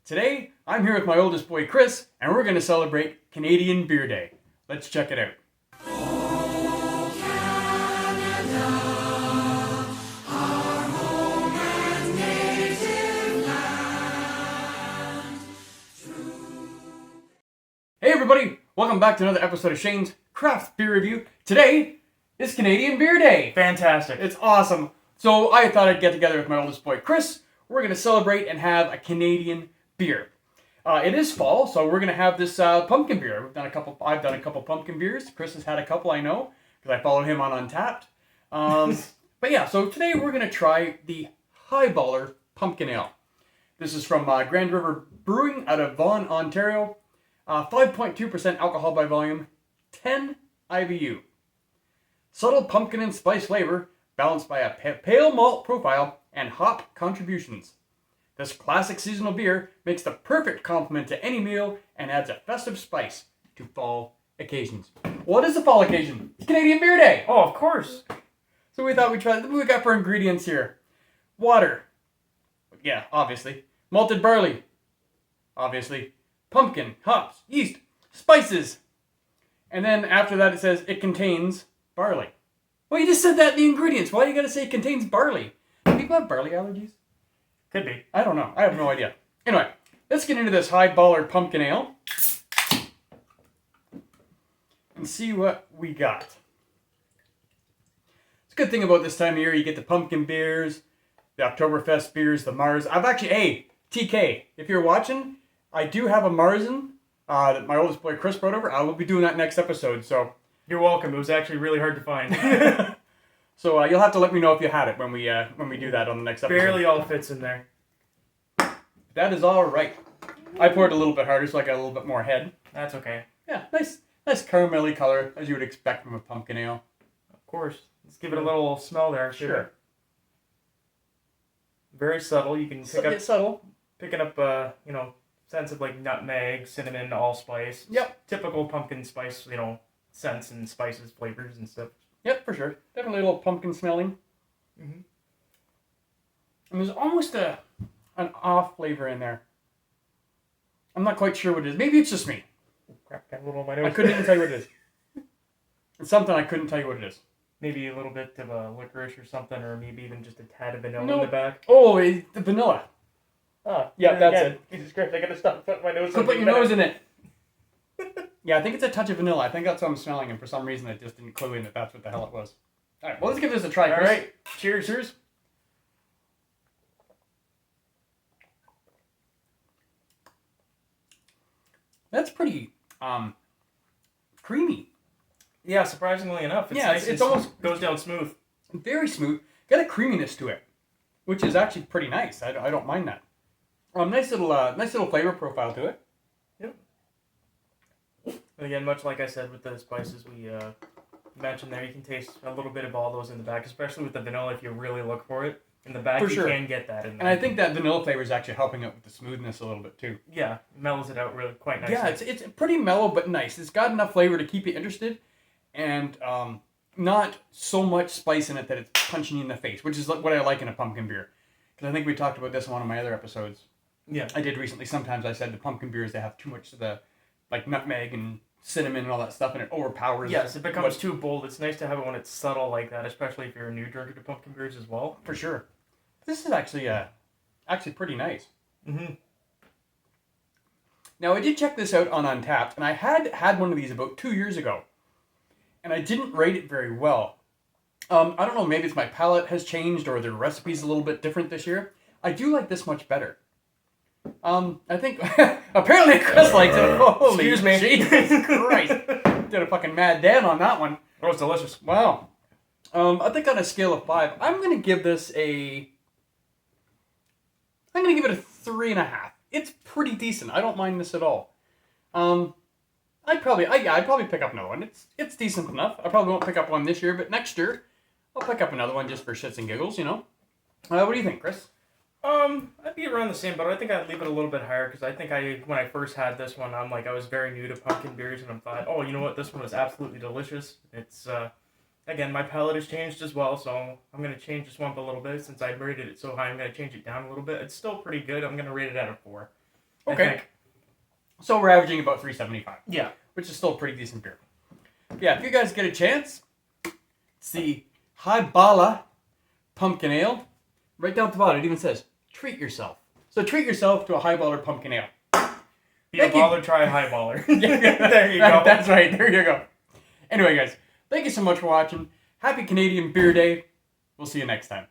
Today, I'm here with my oldest boy Chris, and we're going to celebrate Canadian Beer Day. Let's check it out. Hey everybody, welcome back to another episode of Shane's Craft Beer Review. Today is Canadian Beer Day. Fantastic. It's awesome. So I thought I'd get together with my oldest boy Chris. We're going to celebrate and have a Canadian beer. It is fall, so we're going to have this pumpkin beer. I've done a couple pumpkin beers. Chris has had a couple, I know, because I follow him on Untappd. But yeah, so today we're going to try the Highballer Pumpkin Ale. This is from Grand River Brewing out of Vaughan, Ontario. 5.2% alcohol by volume, 10 IBU. Subtle pumpkin and spice flavor, balanced by a pale malt profile and hop contributions. This classic seasonal beer makes the perfect complement to any meal and adds a festive spice to fall occasions. What is the fall occasion? It's Canadian Beer Day! Oh, of course. So we thought we'd try, what we got for ingredients here? Water. Yeah, obviously. Malted barley. Obviously. Pumpkin, hops, yeast, spices. And then after that it says it contains barley. Well, you just said that in the ingredients. Why do you gotta say it contains barley? Do people have barley allergies? Could be. I don't know. I have no idea. Anyway, let's get into this Highballer Pumpkin Ale and see what we got. It's a good thing about this time of year. You get the pumpkin beers, the Oktoberfest beers, the Mars. Hey, TK, if you're watching, I do have a Marzen that my oldest boy Chris brought over. I will be doing that next episode, so... You're welcome. It was actually really hard to find. So you'll have to let me know if you had it when we do that on the next episode. Barely all fits in there. That is all right. I poured a little bit harder, so I got a little bit more head. That's okay. Yeah, nice caramelly color, as you would expect from a pumpkin ale. Of course. Let's give it a little smell there. Sure. Very subtle. You can Subtle. picking up sense of like nutmeg, cinnamon, allspice. Yep. Typical pumpkin spice, scents and spices, flavors and stuff. Yep, for sure. Definitely a little pumpkin smelling. Mm-hmm. And there's almost an off flavor in there. I'm not quite sure what it is. Maybe it's just me. Crap, got a little on my nose. I couldn't even tell you what it is. It's something I couldn't tell you what it is. Maybe a little bit of a licorice or something, or maybe even just a tad of vanilla in the back. Oh, it's the vanilla. Ah, yeah, that's it. Jesus Christ, I gotta stop putting my nose So put your nose in it. Yeah, I think it's a touch of vanilla. I think that's what I'm smelling, and for some reason it just didn't clue in that that's what the hell it was. All right, well, let's give this a try, Chris. All right, cheers. Cheers. That's pretty creamy. Yeah, surprisingly enough. It's nice. It's almost goes down smooth. Very smooth. Got a creaminess to it, which is actually pretty nice. I don't mind that. Nice little flavor profile to it. Yep. And again, much like I said with the spices we mentioned there, you can taste a little bit of all those in the back, especially with the vanilla if you really look for it. In the back, you can get that in there. And I think that vanilla flavor is actually helping out with the smoothness a little bit too. Yeah, it mellows it out really quite nicely. Yeah, it's pretty mellow but nice. It's got enough flavor to keep you interested, and not so much spice in it that it's punching you in the face, which is what I like in a pumpkin beer. Because I think we talked about this in one of my other episodes. Yeah. I did recently. Sometimes I said the pumpkin beers, they have too much of the nutmeg and cinnamon and all that stuff, and it overpowers. Yes, it becomes too bold. It's nice to have it when it's subtle like that, especially if you're a new drinker to pumpkin beers as well. For sure. This is actually pretty nice. Mm-hmm. Now, I did check this out on Untappd, and I had one of these about 2 years ago, and I didn't rate it very well. I don't know, maybe it's my palate has changed or the recipe's a little bit different this year. I do like this much better. I think, apparently Chris likes it. Holy Excuse me. Jesus Christ. Did a fucking mad Dan on that one. Oh, it's delicious. Wow. I think on a scale of 5, I'm going to give this a 3.5. It's pretty decent. I don't mind this at all. I'd probably pick up another one. It's decent enough. I probably won't pick up one this year, but next year I'll pick up another one just for shits and giggles, What do you think, Chris? I'd be around the same, but I think I'd leave it a little bit higher because I think when I first had this one, I was very new to pumpkin beers, and I thought, oh, you know what, this one was absolutely delicious. It's again, my palate has changed as well, so I'm gonna change this one up a little bit. Since I rated it so high, I'm gonna change it down a little bit. It's still pretty good. I'm gonna rate it at a 4. Okay. So we're averaging about 375. Yeah. Which is still a pretty decent beer. Yeah, if you guys get a chance, it's the Highballer Pumpkin Ale. Right down at the bottom, it even says, treat yourself. So treat yourself to a Highballer Pumpkin Ale. Be a baller, try a highballer. Yeah, there you go. That's right, there you go. Anyway, guys, thank you so much for watching. Happy Canadian Beer Day. We'll see you next time.